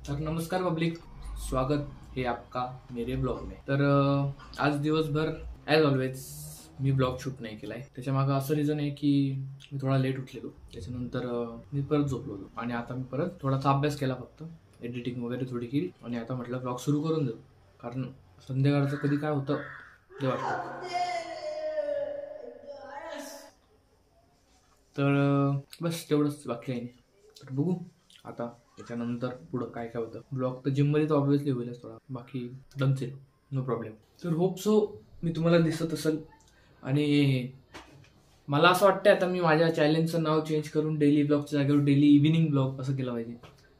तर नमस्कार पब्लिक, स्वागत है आपका मेरे ब्लॉग में। तर आज दिवसभर ॲज ऑलवेज मी ब्लॉग शूट नाही केलाय। त्याच्या मागे असं रिझन आहे की मी थोडा लेट उठलेलो, त्याच्यानंतर मी परत झोपलो होतो आणि आता मी परत थोडासा अभ्यास केला, फक्त एडिटिंग वगैरे थोडी केली आणि आता म्हटलं ब्लॉग सुरू करून देऊ, कारण संध्याकाळचं कधी काय होतं ते वाटतं। तर बस तेवढंच, बाकी आहे। तर बघू आता त्याच्यानंतर पुढं काय काय होतं। ब्लॉग तर जिममध्ये तर ऑब्व्हियसली होईलच थोडा, बाकी डनच आहे, नो प्रॉब्लेम। तर होप सो मी तुम्हाला दिसत असेल। आणि मला असं वाटतं आता मी माझ्या चॅलेंजचं नाव चेंज करून डेली ब्लॉगच्या जागेवर डेली इव्हिनिंग ब्लॉग असं केलं पाहिजे,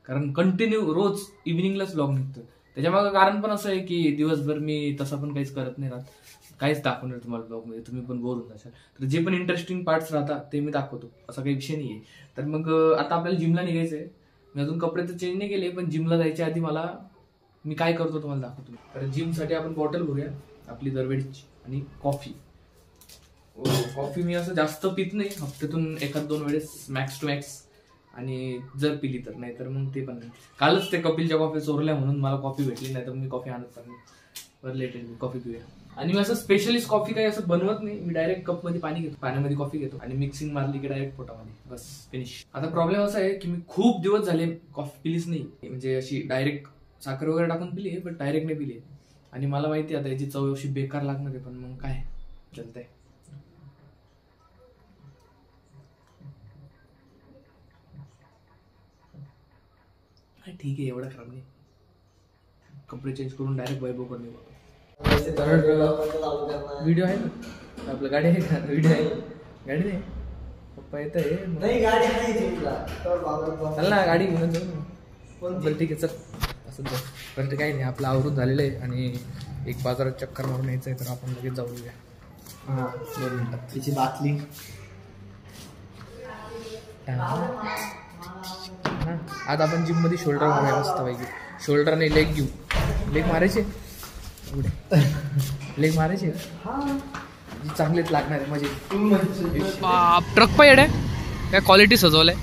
कारण कंटिन्यू रोज इव्हिनिंगलाच ब्लॉग निघतं। त्याच्यामागं कारण पण असं आहे की दिवसभर मी तसं पण काहीच करत नाही राहत, काहीच दाखवणार तुम्हाला ब्लॉगमध्ये, तुम्ही पण बोर होत असाल। तर जे पण इंटरेस्टिंग पार्ट्स राहतात ते मी दाखवतो, असा काही विषय नाही आहे। तर मग आता आपल्याला जिमला निघायचं आहे। मी अजून कपडे तर चेंज नाही केले, पण जिमला जायच्या आधी मी काय करतो तुम्हाला दाखवतो। तर जिमसाठी आपण बॉटल घेऊया आपली दरवेळची, आणि कॉफी मी असं जास्त पित नाही, हफ्त्यातून एखाद दोन वेळेस मॅक्स टू मॅक्स, आणि जर पिली तर, नाही तर मग ते पण नाही। कालच ते कपिलच्या कॉफी चोरल्या म्हणून मला कॉफी भेटली, नाही तर मी कॉफी आणत पण नाही। बरं लेट आहे, कॉफी पिऊया। आणि मी असं स्पेशलिस्ट कॉफी काही असं बनवत नाही, मी डायरेक्ट कप मध्ये पाणी घेतो, पाण्यामध्ये कॉफी घेतो आणि मिक्सिंग मारली की डायरेक्ट पोटामध्ये, बस फिनिश। आता प्रॉब्लेम असा आहे की मी खूप दिवस झाले कॉफी पिलीच नाही, म्हणजे अशी डायरेक्ट साखर वगैरे टाकून पिली आहे, पण डायरेक्ट नाही पिली। आणि मला माहिती आता याची चव अशी बेकार लागणार आहे, पण मग काय चालतंय। ठीक आहे, एवढं खराब नाही। कपडे चेंज करून डायरेक्ट वैभव करणे। व्हिडिओ आहे ना आपलं, गाडी आहे का? व्हिडिओ आहे, गाडी नाही, पप्पा येत आहे, चल ना गाडी घेऊन जाऊ। बरं ठीक आहे, चल असं जाऊ। बरं काही नाही, आपलं आवरून झालेलं आहे आणि एक बाजारात चक्कर मारून यायचं आहे, तर आपण लगेच जाऊया। हां 2 मिनिटात त्याची बाटली। आज आपण जिम मध्ये शोल्डर मारूया मस्त पैकी। शोल्डर नाही, लेग घेऊ। लेग मारायचे, लेग मारायचे, चांगलेच लागणार आहे म्हणजे। ट्रक पण येडे काय क्वालिटी सजवलंय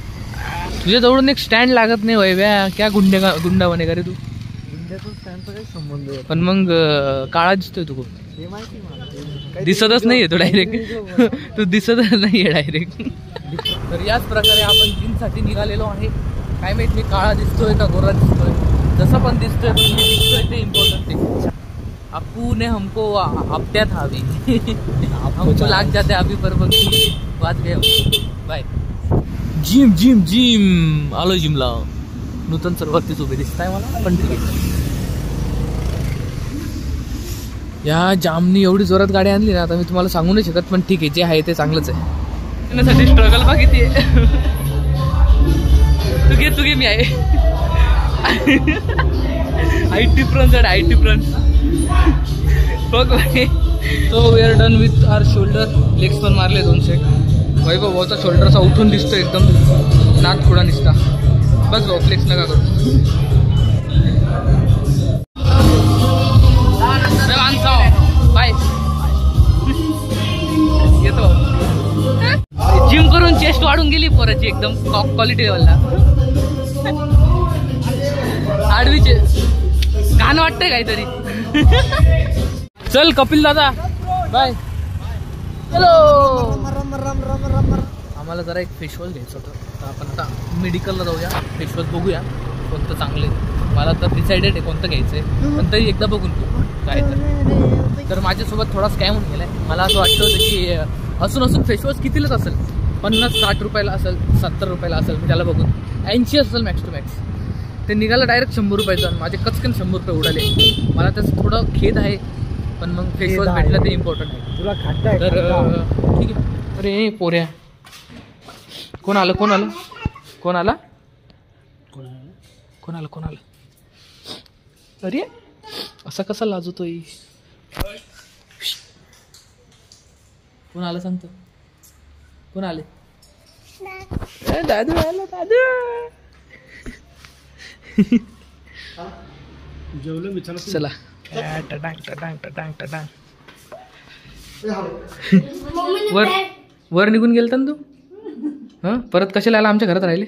तुझ्या जवळून, एक स्टँड लागत नाही वैभ्या, क्या गुंडा बने का रे तू? गुंड्याचा स्टँडचा काही संबंध आहे? पण मग काळा दिसतोय तू खूप, हे माहिती मला, दिसतच नाहीये तू डायरेक्ट, तू दिसतच नाहीये डायरेक्ट। तर याच प्रकारे आपण जिमसाठी निघालेलो आहे। काय माहित मी काळा दिसतोय का गोरा दिसतोय, जसं पण दिसतोय, पण मी दिसतोय ते इम्पॉर्टंट आहे। अपू ने हमको अपट्यात हवी, हमको लाग जाते अभी पर बात गए। बाय। जिम जिम जिम आलो जिमला। नूतन सर्वात उभे दिसत आहे मला, पण ठीक आहे। या जामनी एवढी जोरात गाडी आणली ना, आता मी तुम्हाला सांगू नाही शकत, पण ठीक आहे, जे आहे ते चांगलंच आहे। त्यासाठी स्ट्रगल बघ किती आहे। तू घे मी आहे। हाईट डिफरन्स आहे, हाईट डिफरन्स बघ भाई। So we are done with our shoulder, legs पण मारले 2 सेट। वैभव भाऊचा शोल्डर असा उठून दिसतो एकदम, नाक थोडा निसता, बस भाऊ फ्लेक्स नका करू। बाय, येतो। जिम करून चेस्ट वाढून गेली पोराची एकदम क्वालिटी लेवलला। आडवीचे घाण वाटतंय काहीतरी। चल कपिल दादा, बाय। हॅलो, आम्हाला जरा एक फेशवॉश घ्यायचं होतं, तर आपण आता मेडिकलला जाऊया, फेशवॉश बघूया कोणतं चांगलं आहे। मला तर डिसाइडेड आहे कोणतं घ्यायचं आहे, पण तरी एकदा बघून घेऊ काय तर माझ्यासोबत थोडा स्कॅम होऊन गेलाय। मला असं वाटतं होतं की असून फेशवॉश कितीलाच असेल, 50-60 रुपयाला असेल, 70 रुपयाला असेल, मी त्याला बघून 80 असेल मॅक्स टू मॅक्स, ते निघालं डायरेक्ट 100 रुपयाचं, आणि माझे कचकन 100 रुपये उडाले। मला त्याचं थोडं खेद आहे, पण मग फेशवॉश भेटलं ते इम्पॉर्टंट आहे। तुला खाटा आहे तर ठीक आहे। अरे पोऱ्या, कोण आलं? कोण आलं? कोण आला? कोण आलं? कोण आलं? अरे असा कसा लाजतोय? कोण आलं सांगतो? कोण आले? दादू आला, दादू। जेवलं मी, चला। वर निघून गेलता ना तू? हा, परत कशाला आला? आमच्या घरात राहिले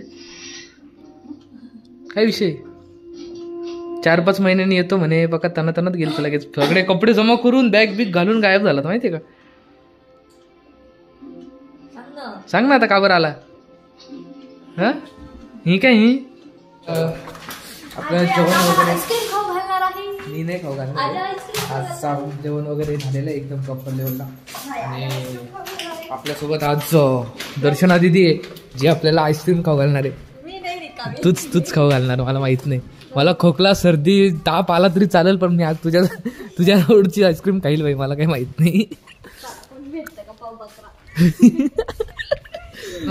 काय विषय? 4-5 महिन्यांनी येतो म्हणे. बघा तनात गेलं लगेच. सगळे कपडे जमा करून बॅग बिग घालून गायब झाला माहितीये का. सांग ना आता का बरं आला. हा ही काय ही आपलं जेवण वगैरे मी नाही खाऊ घालणार. आज जेवण वगैरे झालेलं आहे एकदम प्रॉपर लेवलला. आणि आपल्यासोबत आज दर्शना दिदी आहे जी आपल्याला आईस्क्रीम खाऊ घालणार आहे. तूच खाऊ घालणार मला माहित नाही. मला खोकला सर्दी ताप आला तरी चालेल पण मी आज तुझ्या रोडची आईस्क्रीम खाईल बाई. मला काही माहित नाही.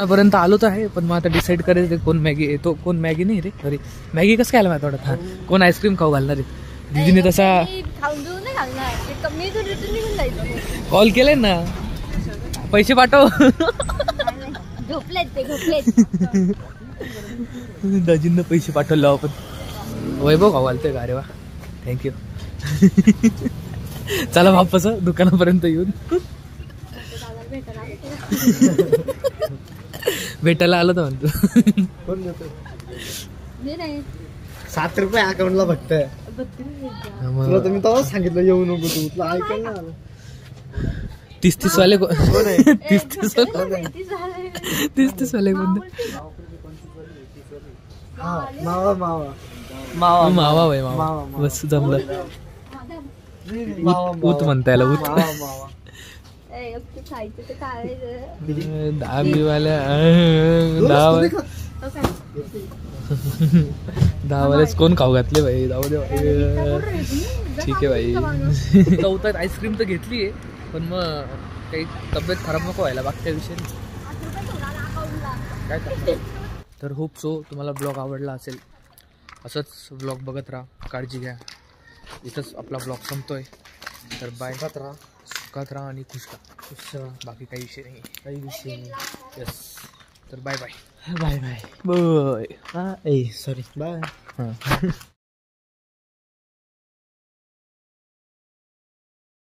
पर्यंत आलो तर आहे पण मग आता डिसाईड करायचं कोण मॅगी येतो कोण मॅगी नाही रे. सॉरी मॅगी कसं काय आला माझ्या थोडा कोण आईस्क्रीम खाऊ घालणार आहे. दीदीने तसा कॉल केलाय ना. पैसे पाठव. दाजींना पैसे पाठवले आपण. वैभव खाऊ घालतोय का. अरे वा थँक्यू. चला वापस दुकानापर्यंत येऊन भेटायला आलं तर म्हणतो. 7 रुपये अकाउंटला फक्त. तुला तर मी तेव्हाच सांगितलं येऊ नको तू. तुला ऐकायला नाही आलं. 30 वाले 30 वाले कोणते. मावा मावा मावा मावा भाई मावा बस जमलं. ऊत म्हणता याला ऊत. दहा वालेच कोण खाऊ घातले भाई. जाऊ दे भाई. ठीक आहे भाई. चौथ्यात आईस्क्रीम तर घेतली आहे पण मग काही तब्येत खराब नको व्हायला बाकी विषय काय. तर होप सो तुम्हाला ब्लॉग आवडला असेल. असंच ब्लॉग बघत राहा. काळजी घ्या. इथंच आपला ब्लॉग संपतोय. तर बाय. सुखात राहा आणि खुश राहा. बाकी काही विषय नाही. यस तर bye bye. Bye bye bye. Sorry bye.